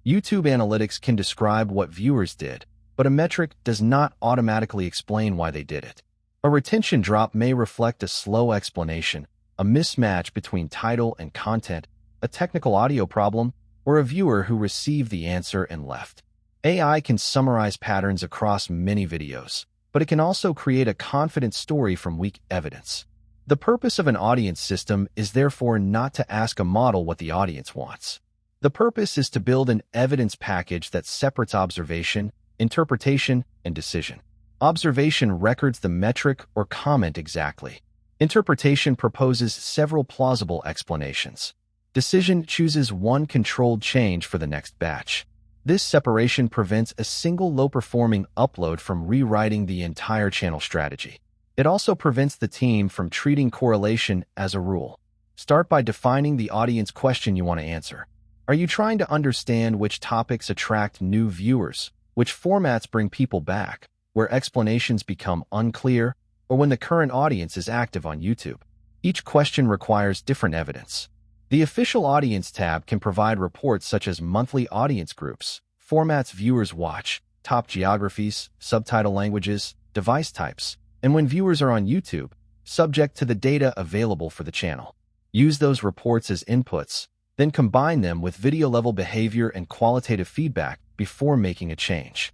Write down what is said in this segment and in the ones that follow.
YouTube analytics can describe what viewers did, but a metric does not automatically explain why they did it. A retention drop may reflect a slow explanation, a mismatch between title and content, a technical audio problem, or a viewer who received the answer and left. AI can summarize patterns across many videos, but it can also create a confident story from weak evidence. The purpose of an audience system is therefore not to ask a model what the audience wants. The purpose is to build an evidence package that separates observation, interpretation, and decision. Observation records the metric or comment exactly. Interpretation proposes several plausible explanations. Decision chooses one controlled change for the next batch. This separation prevents a single low-performing upload from rewriting the entire channel strategy. It also prevents the team from treating correlation as a rule. Start by defining the audience question you want to answer. Are you trying to understand which topics attract new viewers, which formats bring people back, where explanations become unclear, or when the current audience is active on YouTube? Each question requires different evidence. The Official Audience tab can provide reports such as monthly audience groups, formats viewers watch, top geographies, subtitle languages, device types, and when viewers are on YouTube, subject to the data available for the channel. Use those reports as inputs, then combine them with video-level behavior and qualitative feedback before making a change.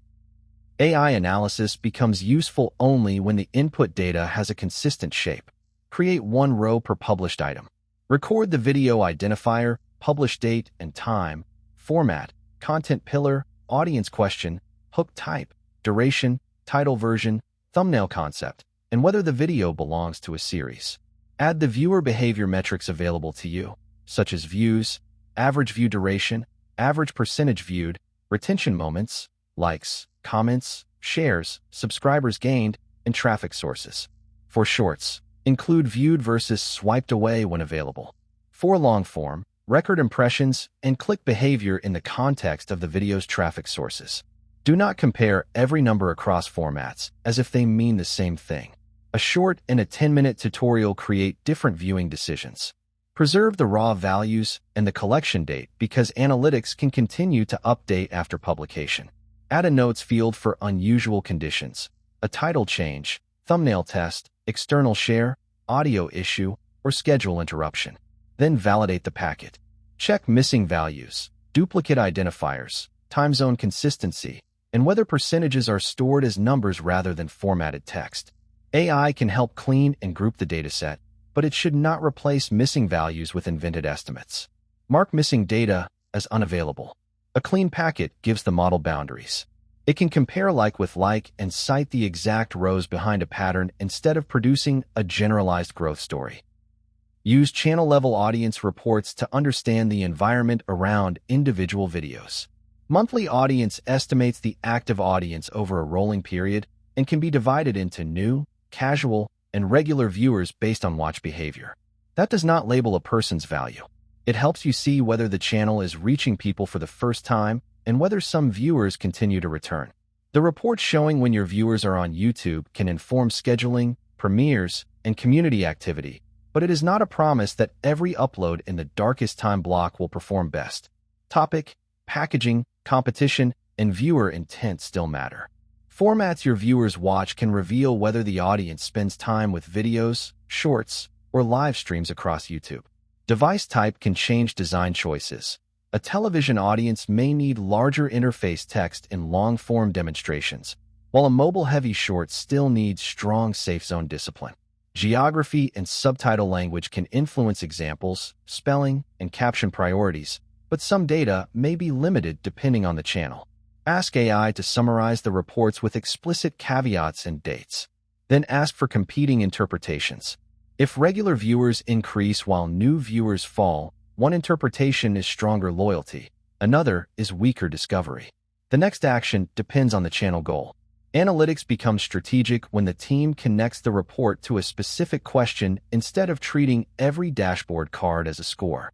AI analysis becomes useful only when the input data has a consistent shape. Create one row per published item. Record the video identifier, publish date and time, format, content pillar, audience question, hook type, duration, title version, thumbnail concept, and whether the video belongs to a series. Add the viewer behavior metrics available to you, such as views, average view duration, average percentage viewed, retention moments, likes, comments, shares, subscribers gained, and traffic sources. For shorts, include viewed versus swiped away when available. For long form, record impressions and click behavior in the context of the video's traffic sources. Do not compare every number across formats as if they mean the same thing. A short and a 10-minute tutorial create different viewing decisions. Preserve the raw values and the collection date because analytics can continue to update after publication. Add a notes field for unusual conditions, a title change, thumbnail test, external share, audio issue, or schedule interruption. Then validate the packet. Check missing values, duplicate identifiers, time zone consistency, and whether percentages are stored as numbers rather than formatted text. AI can help clean and group the dataset, but it should not replace missing values with invented estimates. Mark missing data as unavailable. A clean packet gives the model boundaries. It can compare like with like and cite the exact rows behind a pattern instead of producing a generalized growth story. Use channel-level audience reports to understand the environment around individual videos. Monthly audience estimates the active audience over a rolling period and can be divided into new, casual, and regular viewers based on watch behavior. That does not label a person's value. It helps you see whether the channel is reaching people for the first time and whether some viewers continue to return. The reports showing when your viewers are on YouTube can inform scheduling, premieres, and community activity, but it is not a promise that every upload in the darkest time block will perform best. Topic, packaging, competition, and viewer intent still matter. Formats your viewers watch can reveal whether the audience spends time with videos, shorts, or live streams across YouTube. Device type can change design choices. A television audience may need larger interface text in long-form demonstrations, while a mobile-heavy short still needs strong safe zone discipline. Geography and subtitle language can influence examples, spelling, and caption priorities, but some data may be limited depending on the channel. Ask AI to summarize the reports with explicit caveats and dates. Then ask for competing interpretations. If regular viewers increase while new viewers fall, one interpretation is stronger loyalty, another is weaker discovery. The next action depends on the channel goal. Analytics becomes strategic when the team connects the report to a specific question instead of treating every dashboard card as a score.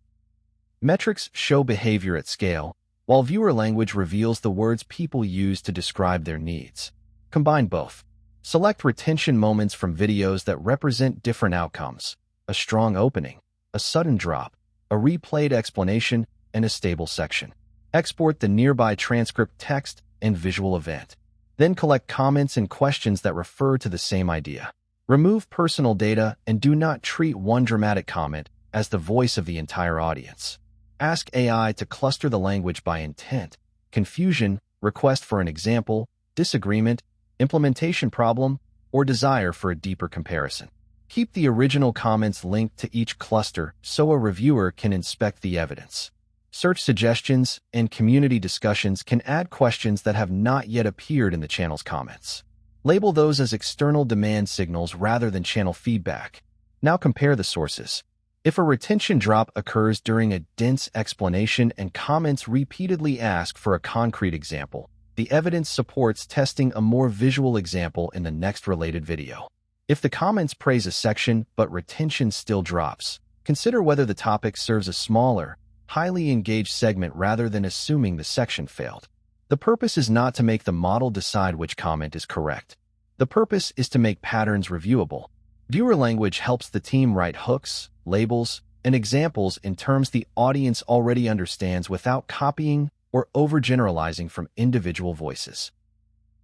Metrics show behavior at scale, while viewer language reveals the words people use to describe their needs. Combine both. Select retention moments from videos that represent different outcomes: a strong opening, a sudden drop, a replayed explanation, and a stable section. Export the nearby transcript text and visual event. Then collect comments and questions that refer to the same idea. Remove personal data and do not treat one dramatic comment as the voice of the entire audience. Ask AI to cluster the language by intent, confusion, request for an example, disagreement, implementation problem, or desire for a deeper comparison. Keep the original comments linked to each cluster so a reviewer can inspect the evidence. Search suggestions and community discussions can add questions that have not yet appeared in the channel's comments. Label those as external demand signals rather than channel feedback. Now compare the sources. If a retention drop occurs during a dense explanation and comments repeatedly ask for a concrete example, the evidence supports testing a more visual example in the next related video. If the comments praise a section but retention still drops, consider whether the topic serves a smaller, highly engaged segment rather than assuming the section failed. The purpose is not to make the model decide which comment is correct. The purpose is to make patterns reviewable. Viewer language helps the team write hooks, labels, and examples in terms the audience already understands without copying or overgeneralizing from individual voices.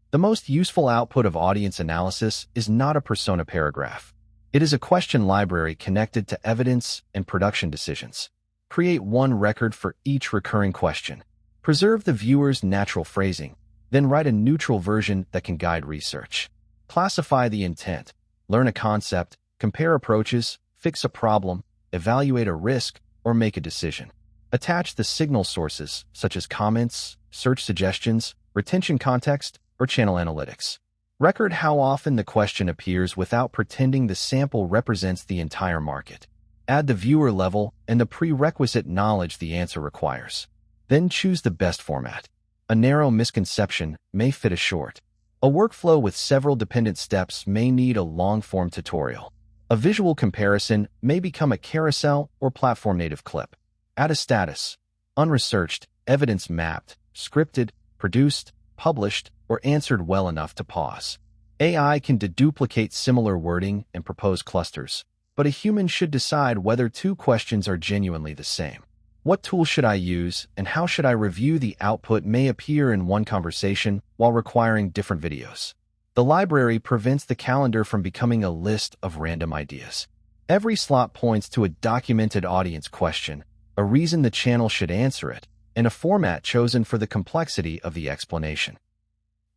The most useful output of audience analysis is not a persona paragraph. It is a question library connected to evidence and production decisions. Create one record for each recurring question. Preserve the viewer's natural phrasing, then write a neutral version that can guide research. Classify the intent, learn a concept, compare approaches, fix a problem, evaluate a risk, or make a decision. Attach the signal sources, such as comments, search suggestions, retention context, or channel analytics. Record how often the question appears without pretending the sample represents the entire market. Add the viewer level and the prerequisite knowledge the answer requires. Then choose the best format. A narrow misconception may fit a short. A workflow with several dependent steps may need a long-form tutorial. A visual comparison may become a carousel or platform-native clip. Add a status: unresearched, evidence mapped, scripted, produced, published, or answered well enough to pause. AI can deduplicate similar wording and propose clusters, but a human should decide whether two questions are genuinely the same. What tool should I use, and how should I review the output may appear in one conversation while requiring different videos. The library prevents the calendar from becoming a list of random ideas. Every slot points to a documented audience question, a reason the channel should answer it, and a format chosen for the complexity of the explanation.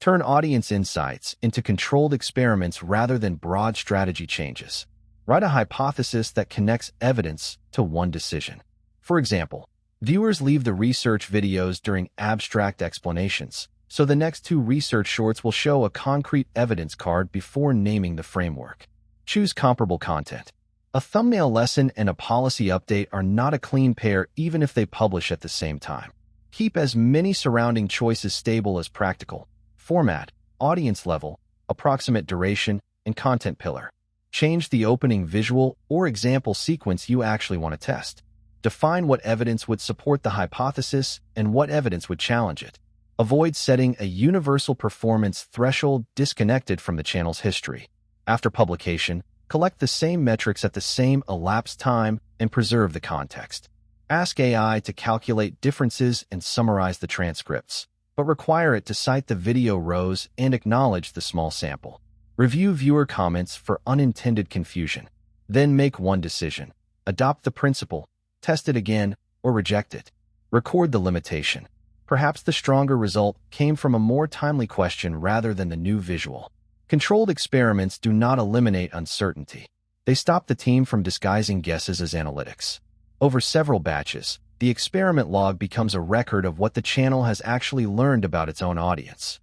Turn audience insights into controlled experiments rather than broad strategy changes. Write a hypothesis that connects evidence to one decision. For example, viewers leave the research videos during abstract explanations, so the next two research shorts will show a concrete evidence card before naming the framework. Choose comparable content. A thumbnail lesson and a policy update are not a clean pair even if they publish at the same time. Keep as many surrounding choices stable as practical. Format, audience level, approximate duration, and content pillar. Change the opening visual or example sequence you actually want to test. Define what evidence would support the hypothesis and what evidence would challenge it. Avoid setting a universal performance threshold disconnected from the channel's history. After publication, collect the same metrics at the same elapsed time and preserve the context. Ask AI to calculate differences and summarize the transcripts, but require it to cite the video rows and acknowledge the small sample. Review viewer comments for unintended confusion. Then make one decision. Adopt the principle, test it again, or reject it. Record the limitation. Perhaps the stronger result came from a more timely question rather than the new visual. Controlled experiments do not eliminate uncertainty. They stop the team from disguising guesses as analytics. Over several batches, the experiment log becomes a record of what the channel has actually learned about its own audience.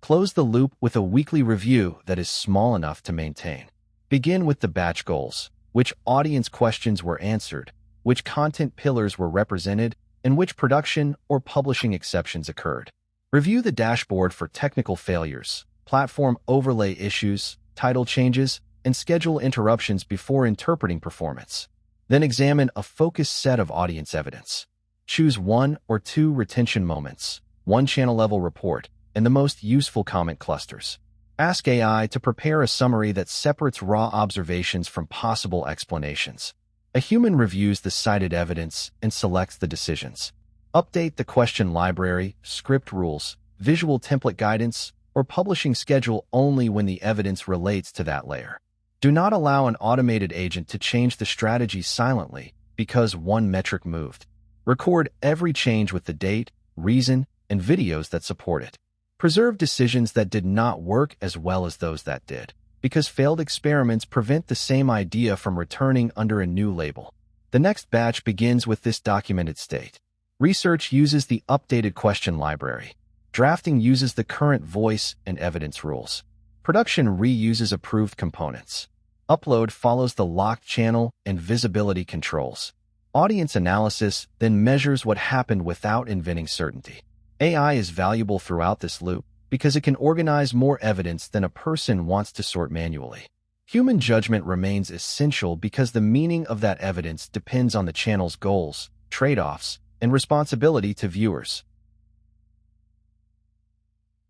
Close the loop with a weekly review that is small enough to maintain. Begin with the batch goals: which audience questions were answered, which content pillars were represented, and which production or publishing exceptions occurred. Review the dashboard for technical failures, platform overlay issues, title changes, and schedule interruptions before interpreting performance. Then examine a focused set of audience evidence. Choose one or two retention moments, one channel-level report, and the most useful comment clusters. Ask AI to prepare a summary that separates raw observations from possible explanations. A human reviews the cited evidence and selects the decisions. Update the question library, script rules, visual template guidance, or publishing schedule only when the evidence relates to that layer. Do not allow an automated agent to change the strategy silently because one metric moved. Record every change with the date, reason, and videos that support it. Preserve decisions that did not work as well as those that did, because failed experiments prevent the same idea from returning under a new label. The next batch begins with this documented state. Research uses the updated question library. Drafting uses the current voice and evidence rules. Production reuses approved components. Upload follows the locked channel and visibility controls. Audience analysis then measures what happened without inventing certainty. AI is valuable throughout this loop because it can organize more evidence than a person wants to sort manually. Human judgment remains essential because the meaning of that evidence depends on the channel's goals, trade-offs, and responsibility to viewers.